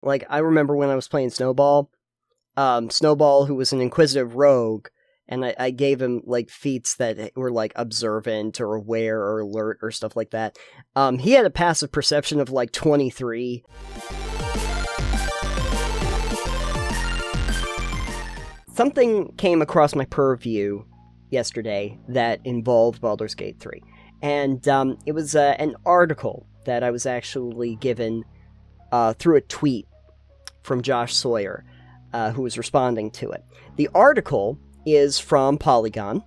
Like, I remember when I was playing Snowball, Snowball, who was an inquisitive rogue, and I gave him, like, feats that were, like, observant or aware or alert or stuff like that. He had a passive perception of, like, 23. Something came across my purview yesterday that involved Baldur's Gate 3. And it was an article that I was actually given through a tweet from Josh Sawyer, who was responding to it. The article is from Polygon,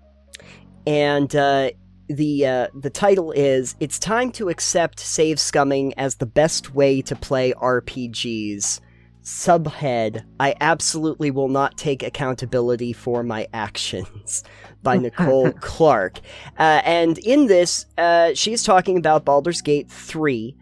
and the title is, "It's time to accept save-scumming as the best way to play RPGs. Subhead, I absolutely will not take accountability for my actions," by Nicole Clark. And in this, she's talking about Baldur's Gate 3,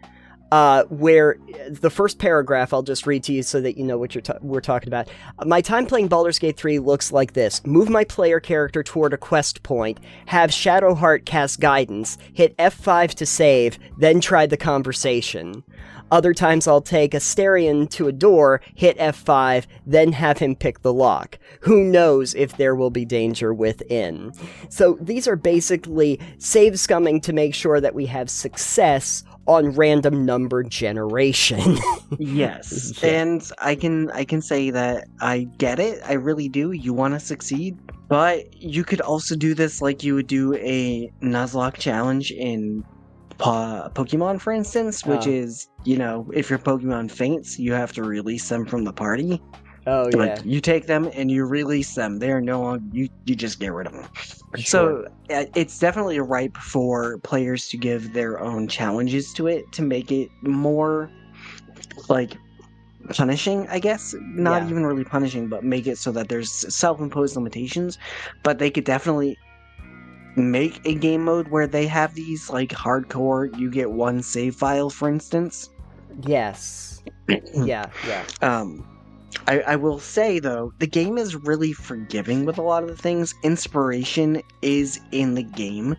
where the first paragraph I'll just read to you so that you know what we're talking about. "My time playing Baldur's Gate 3 looks like this. Move my player character toward a quest point, have Shadowheart cast guidance, hit F5 to save, then try the conversation. Other times I'll take Asterion to a door, hit F5, then have him pick the lock. Who knows if there will be danger within." So these are basically save-scumming to make sure that we have success on random number generation. Yes. Yeah. And I can say that I get it. I really do. You want to succeed. But you could also do this like you would do a Nuzlocke challenge in Pokemon, for instance, which is, if your Pokemon faints, you have to release them from the party. Oh, yeah. Like, you take them and you release them. They are no longer, you just get rid of them. Sure. So it's definitely ripe for players to give their own challenges to it to make it more, like, punishing, I guess. Not even really punishing, but make it so that there's self-imposed limitations. But they could definitely make a game mode where they have these, like, hardcore, you get one save file, for instance. Yes. Yeah. I will say, though, the game is really forgiving with a lot of the things. Inspiration is in the game,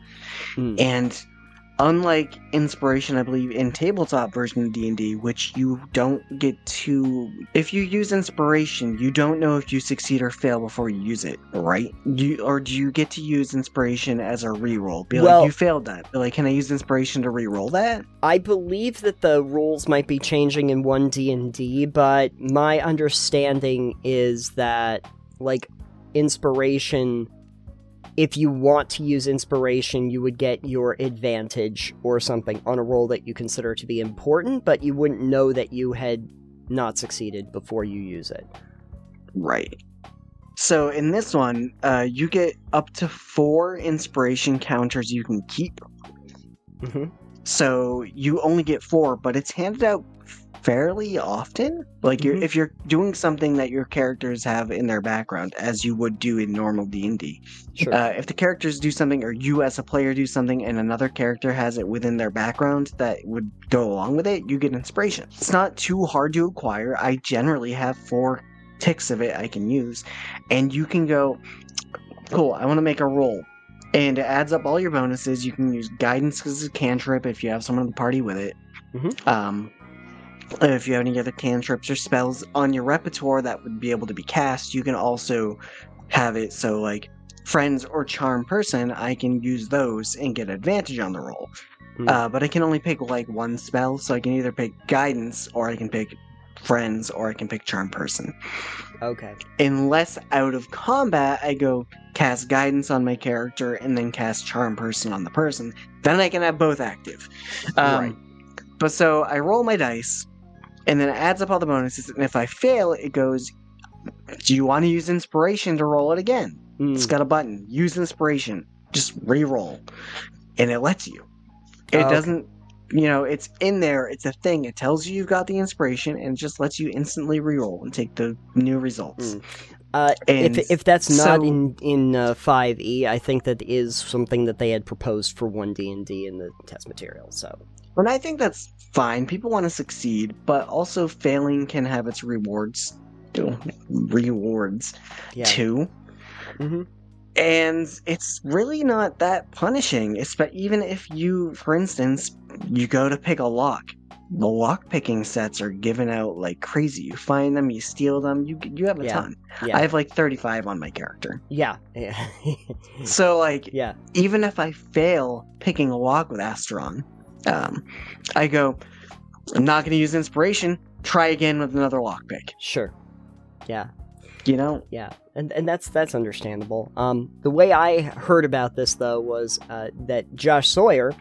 and unlike Inspiration, I believe, in tabletop version of D&D, which you don't get to... If you use Inspiration, you don't know if you succeed or fail before you use it, right? Or do you get to use Inspiration as a reroll? Like, you failed that. Be like, can I use Inspiration to reroll that? I believe that the rules might be changing in 1D&D, but my understanding is that, like, Inspiration... If you want to use Inspiration, you would get your advantage or something on a roll that you consider to be important, but you wouldn't know that you had not succeeded before you use it. Right. So in this one, you get up to 4 Inspiration counters you can keep. Mm-hmm. So you only get 4, but it's handed out fairly often. Like, if you're doing something that your characters have in their background, as you would do in normal D&D. Sure. If the characters do something, or you as a player do something, and another character has it within their background that would go along with it, you get Inspiration. It's not too hard to acquire. I generally have 4 ticks of it I can use. And you can go, cool, I want to make a roll. And it adds up all your bonuses. You can use Guidance as a cantrip if you have someone in the party with it. Mm-hmm. If you have any other cantrips or spells on your repertoire that would be able to be cast, you can also have it so, like, Friends or Charm Person, I can use those and get advantage on the roll. But I can only pick, like, one spell, so I can either pick Guidance, or I can pick Friends, or I can pick Charm Person. Okay. Unless out of combat, I go cast Guidance on my character and then cast Charm Person on the person. Then I can have both active. Right. But so I roll my dice, and then it adds up all the bonuses, and if I fail, it goes, do you want to use Inspiration to roll it again? It's got a button. Use Inspiration. Just re-roll. And it lets you. It doesn't, it's in there. It's a thing. It tells you you've got the Inspiration, and it just lets you instantly re-roll and take the new results. If that's not in 5e, I think that is something that they had proposed for 1D&D in the test material, so... And I think that's fine. People want to succeed, but also failing can have its rewards. Too. Mm-hmm. And it's really not that punishing. Even if you, for instance, you go to pick a lock, the lockpicking sets are given out like crazy. You find them, you steal them, you have a ton. Yeah. I have like 35 on my character. Yeah. So like, yeah. even if I fail picking a lock with Asteron, I go, I'm not going to use inspiration. Try again with another lockpick. Sure. Yeah. You know? Yeah, and that's understandable. The way I heard about this, though, was that Josh Sawyer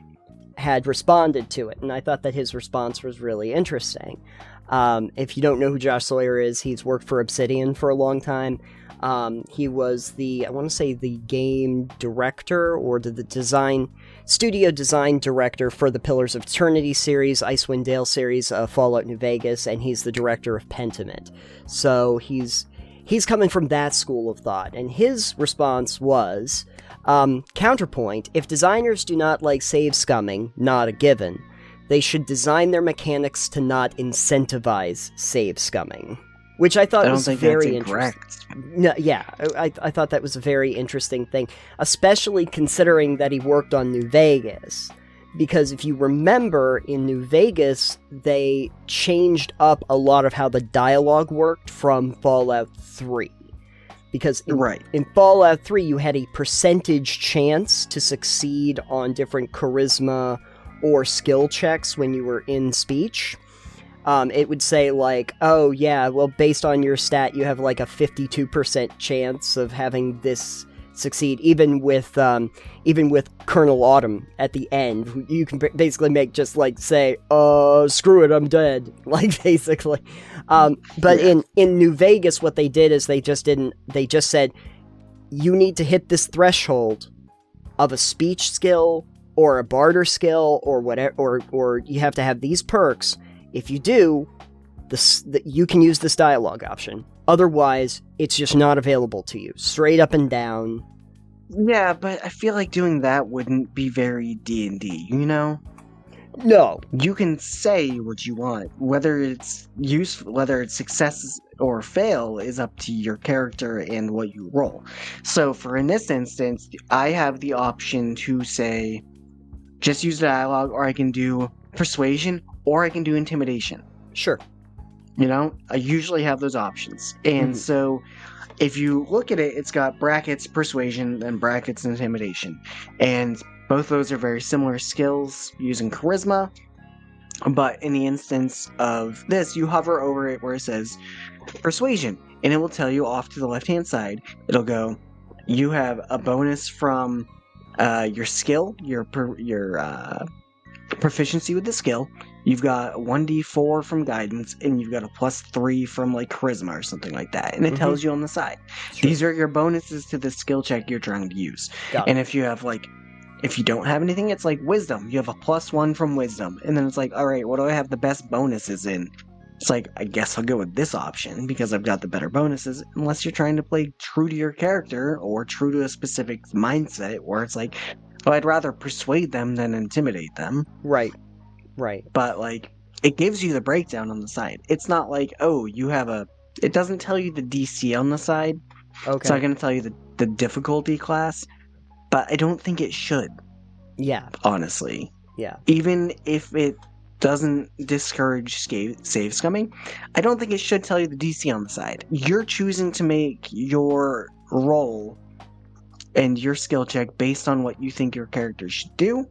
had responded to it, and I thought that his response was really interesting. If you don't know who Josh Sawyer is, he's worked for Obsidian for a long time. He was I want to say the game director, or the studio design director for the Pillars of Eternity series, Icewind Dale series, Fallout New Vegas, and he's the director of Pentiment. So he's coming from that school of thought, and his response was, counterpoint, if designers do not like save-scumming, not a given, they should design their mechanics to not incentivize save-scumming. Which I thought was very interesting. No, yeah, I thought that was a very interesting thing, especially considering that he worked on New Vegas. Because if you remember, in New Vegas, they changed up a lot of how the dialogue worked from Fallout 3. Because in Fallout 3, you had a percentage chance to succeed on different charisma or skill checks when you were in speech. It would say, like, oh, yeah, well, based on your stat, you have, like, a 52% chance of having this succeed, even with Colonel Autumn at the end. You can basically make just like say, screw it, I'm dead, like, basically. But in New Vegas, what they did is they just said, you need to hit this threshold of a speech skill or a barter skill or whatever, or you have to have these perks. If you do, you can use this dialogue option. Otherwise, it's just not available to you. Straight up and down. Yeah, but I feel like doing that wouldn't be very D&D, you know? No. You can say what you want. Whether it's useful, whether it's success or fail is up to your character and what you roll. So for in this instance, I have the option to say, just use dialogue, or I can do persuasion, or I can do intimidation. Sure. You know, I usually have those options. And so if you look at it, it's got brackets persuasion and brackets intimidation. And both those are very similar skills using charisma. But in the instance of this, you hover over it where it says persuasion, and it will tell you off to the left-hand side. It'll go, you have a bonus from your skill, your proficiency with the skill. You've got 1d4 from guidance, and you've got a +3 from like charisma or something like that. And it tells you on the side. Sure. These are your bonuses to the skill check you're trying to use. And if you have if you don't have anything, it's like wisdom. You have a +1 from wisdom. And then it's like, all right, what do I have the best bonuses in? It's like, I guess I'll go with this option because I've got the better bonuses, unless you're trying to play true to your character or true to a specific mindset where it's like, oh, I'd rather persuade them than intimidate them. Right. But, like, it gives you the breakdown on the side. It's not like, oh, you have it doesn't tell you the DC on the side. Okay. It's not going to tell you the difficulty class. But I don't think it should. Yeah. Honestly. Yeah. Even if it doesn't discourage save scumming, I don't think it should tell you the DC on the side. You're choosing to make your roll and your skill check based on what you think your character should do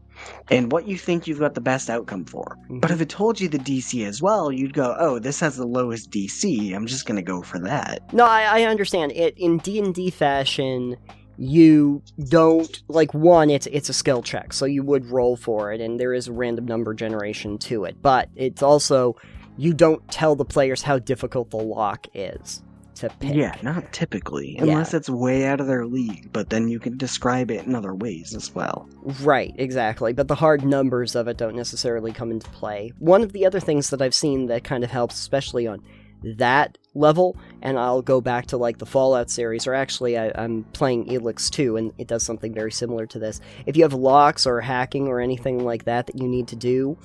and what you think you've got the best outcome for. But if it told you the DC as well, you'd go, oh, this has the lowest DC, I'm just going to go for that. No, I understand. It in D&D fashion, you don't, like, one, it's a skill check, so you would roll for it, and there is a random number generation to it. But it's also, you don't tell the players how difficult the lock is to pick. Yeah, not typically, unless it's way out of their league, but then you can describe it in other ways as well. Right, exactly, but the hard numbers of it don't necessarily come into play. One of the other things that I've seen that kind of helps, especially on that level, and I'll go back to like the Fallout series, or actually I'm playing Elix 2, and it does something very similar to this. If you have locks or hacking or anything like that you need to do,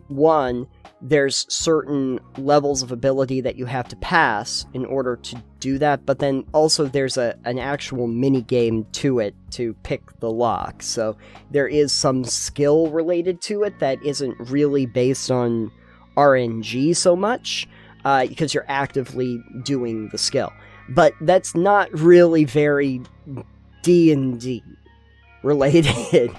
one, there's certain levels of ability that you have to pass in order to do that, but then also there's an actual mini game to it to pick the lock. So there is some skill related to it that isn't really based on RNG so much, because you're actively doing the skill. But that's not really very D&D related,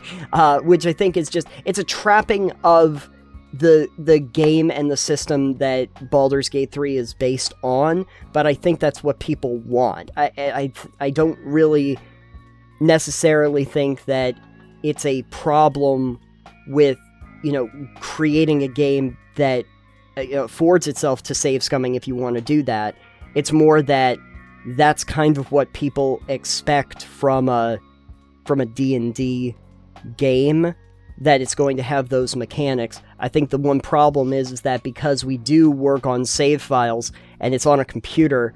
which I think is it's a trapping of the game and the system that Baldur's Gate 3 is based on, but I think that's what people want. I don't really necessarily think that it's a problem with, creating a game that affords itself to save scumming if you want to do that. It's more that that's kind of what people expect from a D&D game, that it's going to have those mechanics. I think the one problem is that because we do work on save files and it's on a computer,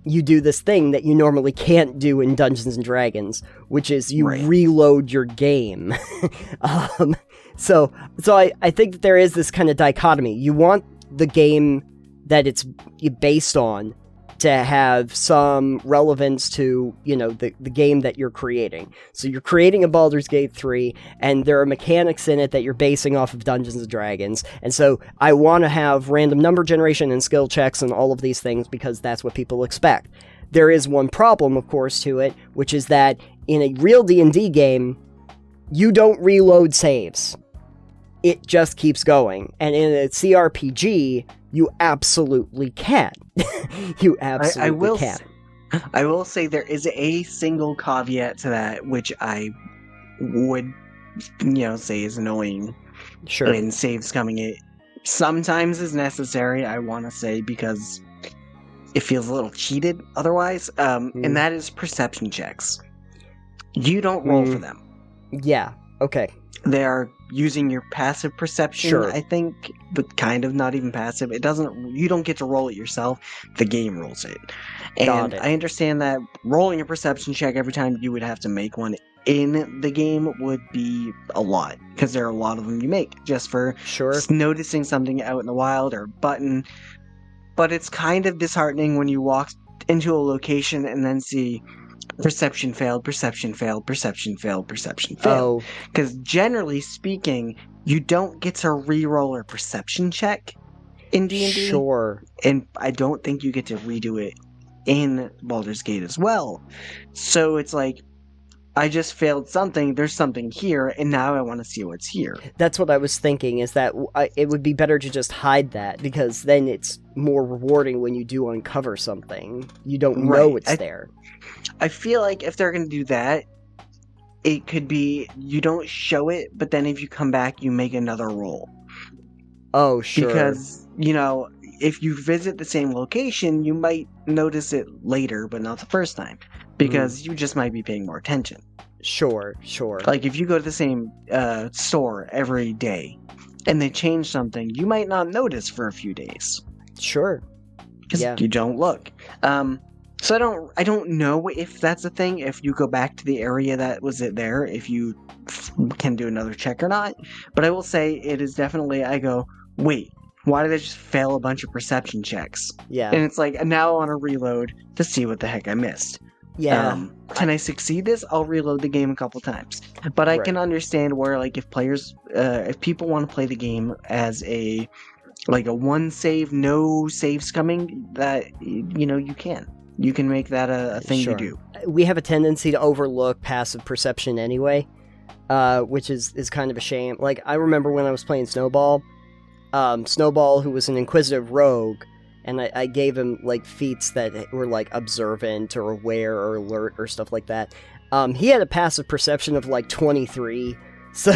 you do this thing that you normally can't do in Dungeons and Dragons, which is you reload your game. So I think that there is this kind of dichotomy. You want the game that it's based on to have some relevance to, the game that you're creating. So you're creating a Baldur's Gate 3, and there are mechanics in it that you're basing off of Dungeons & Dragons, and so I want to have random number generation and skill checks and all of these things because that's what people expect. There is one problem, of course, to it, which is that in a real D&D game, you don't reload saves. It just keeps going. And in a CRPG, you absolutely can. You absolutely can. I will say there is a single caveat to that, which I would, say is annoying. Sure. In save scumming it sometimes is necessary, I want to say, because it feels a little cheated otherwise. And that is perception checks. You don't roll for them. Yeah. Okay. They are using your passive perception, sure. I think, but kind of not even passive. You don't get to roll it yourself. The game rolls it. And I understand that rolling a perception check every time you would have to make one in the game would be a lot, because there are a lot of them you make just for noticing something out in the wild or a button. But it's kind of disheartening when you walk into a location and then see perception failed, perception failed, perception failed, perception failed. Because generally speaking, you don't get to re-roll a perception check in D&D. Sure. And I don't think you get to redo it in Baldur's Gate as well. So it's like, I just failed something, there's something here, and now I want to see what's here. That's what I was thinking, is that it would be better to just hide that, because then it's more rewarding when you do uncover something. You don't know it's there. I feel like if they're going to do that, it could be you don't show it, but then if you come back, you make another roll. Oh, sure. Because, if you visit the same location, you might notice it later, but not the first time. Because you just might be paying more attention. Sure. Like, if you go to the same store every day, and they change something, you might not notice for a few days. Sure. Because you don't look. So I don't know if that's a thing, if you go back to the area that was there, if you can do another check or not. But I will say it is definitely, I go, wait, why did I just fail a bunch of perception checks? Yeah. And it's like, now I want to reload to see what the heck I missed. Yeah. Can I succeed this? I'll reload the game a couple times. But I can understand where, like, if people want to play the game as a one save, no save scumming, that, you can. You can make that a thing you do. We have a tendency to overlook passive perception anyway, which is kind of a shame. Like, I remember when I was playing Snowball, who was an inquisitive rogue, and I gave him, feats that were, observant or aware or alert or stuff like that. He had a passive perception of, 23. So,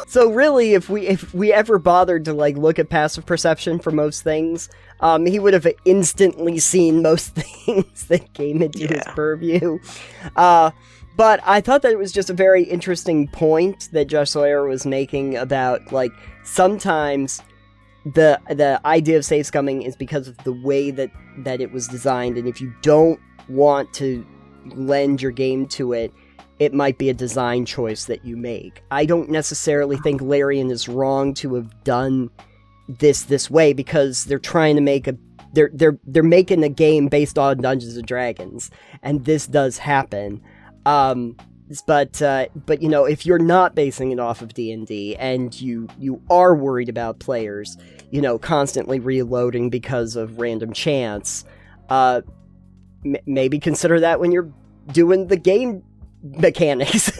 so really, if we ever bothered to, look at passive perception for most things, he would have instantly seen most things that came into his purview. But I thought that it was just a very interesting point that Josh Sawyer was making about, sometimes the idea of save scumming is because of the way that it was designed, and if you don't want to lend your game to it, it might be a design choice that you make. I don't necessarily think Larian is wrong to have done this way, because they're trying to make they're making a game based on Dungeons and Dragons, and this does happen. But if you're not basing it off of D&D and you are worried about players, constantly reloading because of random chance, maybe consider that when you're doing the game mechanics.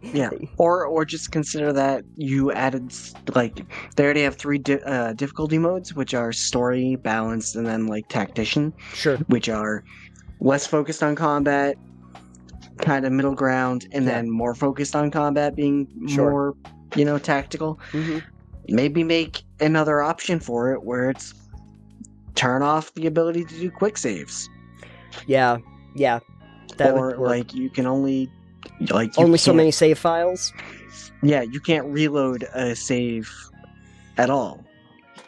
Yeah, or just consider that you added, like, they already have 3 difficulty modes, which are story, balanced, and then like tactician. Sure. Which are less focused on combat, kind of middle ground, and then more focused on combat, being more, tactical. Mm-hmm. Maybe make another option for it where it's turn off the ability to do quick saves. Yeah. That or would work. like you can only so many save files. Yeah, you can't reload a save at all.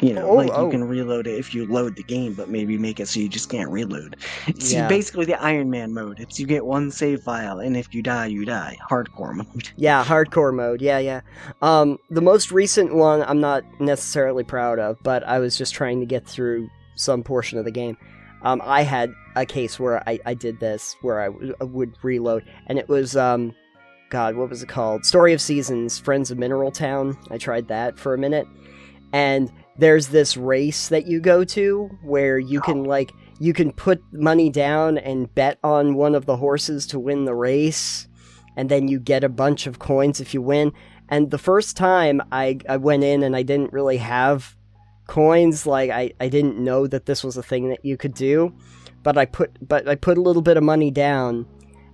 You can reload it if you load the game, but maybe make it so you just can't reload. It's basically the Iron Man mode. It's you get one save file, and if you die, you die. Hardcore mode. Yeah, hardcore mode. Yeah. The most recent one I'm not necessarily proud of, but I was just trying to get through some portion of the game. I had a case where I did this, where I would reload, and it was, what was it called? Story of Seasons, Friends of Mineral Town. I tried that for a minute, and there's this race that you go to where you can put money down and bet on one of the horses to win the race, and then you get a bunch of coins if you win. And the first time I went in and I didn't really have coins, like I didn't know that this was a thing that you could do, but I put a little bit of money down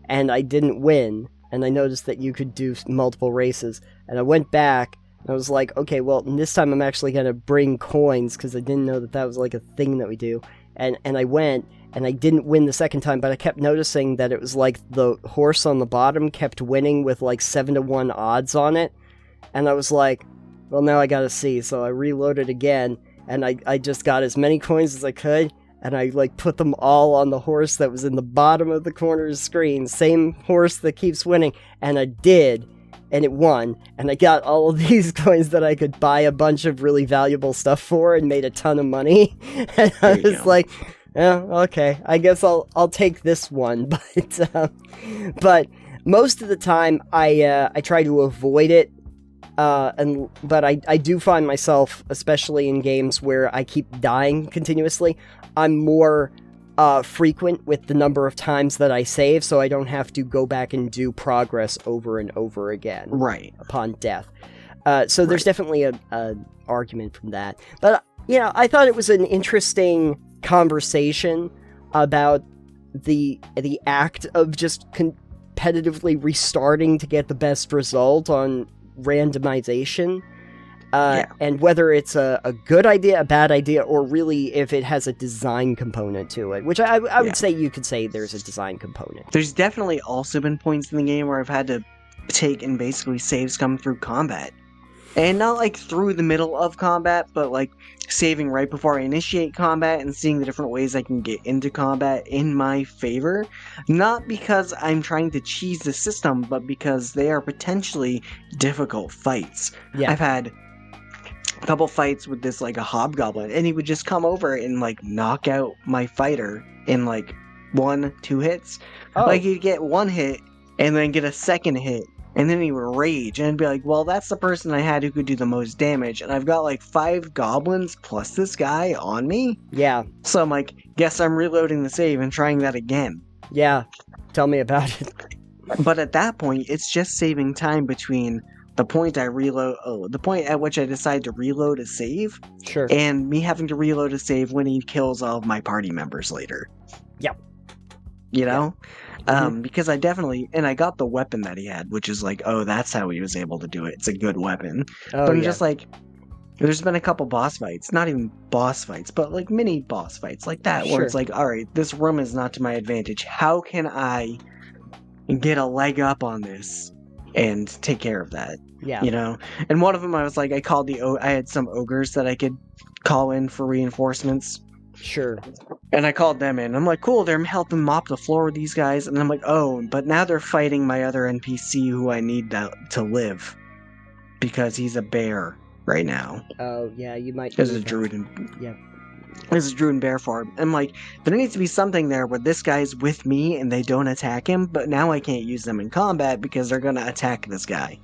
and I didn't win, and I noticed that you could do multiple races, and I went back and I was like, okay, well, this time I'm actually gonna bring coins, because I didn't know that was like a thing that we do, and I went and I didn't win the second time, but I kept noticing that it was like the horse on the bottom kept winning with like 7-1 odds on it, and I was like, well, now I gotta see. So I reloaded again, and I just got as many coins as I could, and I like put them all on the horse that was in the bottom of the corner of the screen, same horse that keeps winning, and I did, and it won, and I got all of these coins that I could buy a bunch of really valuable stuff for, and made a ton of money, and I was like, yeah, okay, I guess I'll take this one, but most of the time I try to avoid it. But I do find myself, especially in games where I keep dying continuously, I'm more frequent with the number of times that I save, so I don't have to go back and do progress over and over again. Right. Upon death. So there's definitely a argument from that. But, I thought it was an interesting conversation about the act of just competitively restarting to get the best result on randomization, and whether it's a good idea, a bad idea, or really if it has a design component to it, which I would say you could say there's a design component. There's definitely also been points in the game where I've had to take and basically save scum through combat. And not like through the middle of combat, but like saving right before I initiate combat and seeing the different ways I can get into combat in my favor. Not because I'm trying to cheese the system, but because they are potentially difficult fights. Yeah. I've had a couple fights with this like a hobgoblin, and he would just come over and like knock out my fighter in like 1-2 hits. Like he'd get one hit and then get a second hit. And then he would rage, and I'd be like, well, that's the person I had who could do the most damage, and I've got like 5 goblins plus this guy on me? Yeah. So I'm like, guess I'm reloading the save and trying that again. Yeah. Tell me about it. But at that point, it's just saving time between the point the point at which I decide to reload a save, sure, and me having to reload a save when he kills all of my party members later. Yep. You know? Because I got the weapon that he had, which is like, oh, that's how he was able to do it. It's a good weapon. But I'm just like, there's been a couple boss fights, not even boss fights, but like mini boss fights like that, where it's like, all right, this room is not to my advantage. How can I get a leg up on this and take care of that? Yeah. You know? And one of them, I was like, I had some ogres that I could call in for reinforcements. Sure. And I called them in. I'm like, cool, they're helping mop the floor with these guys. And I'm like, oh, but now they're fighting my other NPC who I need to live. Because he's a bear right now. Oh, yeah, you might... There's a druid. This is Druid Bear Farm. I'm like, there needs to be something there where this guy's with me and they don't attack him, but now I can't use them in combat because they're going to attack this guy.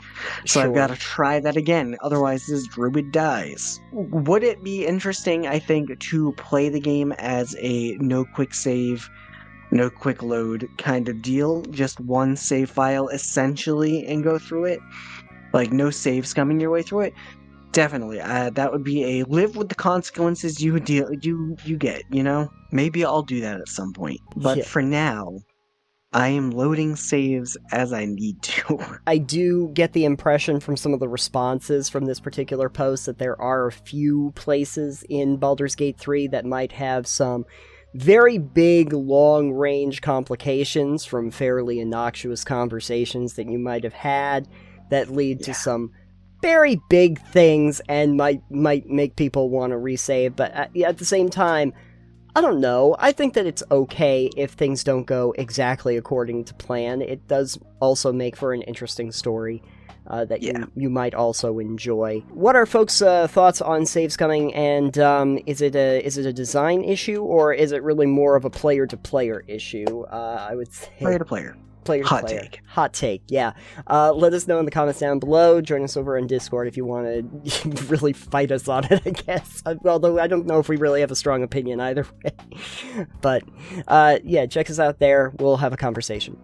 So I've got to try that again, otherwise this druid dies. Would it be interesting, I think, to play the game as a no quick save, no quick load kind of deal? Just one save file, essentially, and go through it? Like, no save scumming your way through it? Definitely, that would be a live with the consequences you get, you know? Maybe I'll do that at some point. But for now, I am loading saves as I need to. I do get the impression from some of the responses from this particular post that there are a few places in Baldur's Gate 3 that might have some very big, long-range complications from fairly innocuous conversations that you might have had that lead to some very big things and might make people want to resave, but at the same time, I don't know. I think that it's okay if things don't go exactly according to plan. It does also make for an interesting story that you might also enjoy. What are folks' thoughts on save scumming, and is it a design issue, or is it really more of a player-to-player issue? I would say player-to-player. Hot take, yeah. Let us know in the comments down below. Join us over on Discord if you want to really fight us on it, I guess. Although I don't know if we really have a strong opinion either way. But, yeah, check us out there. We'll have a conversation.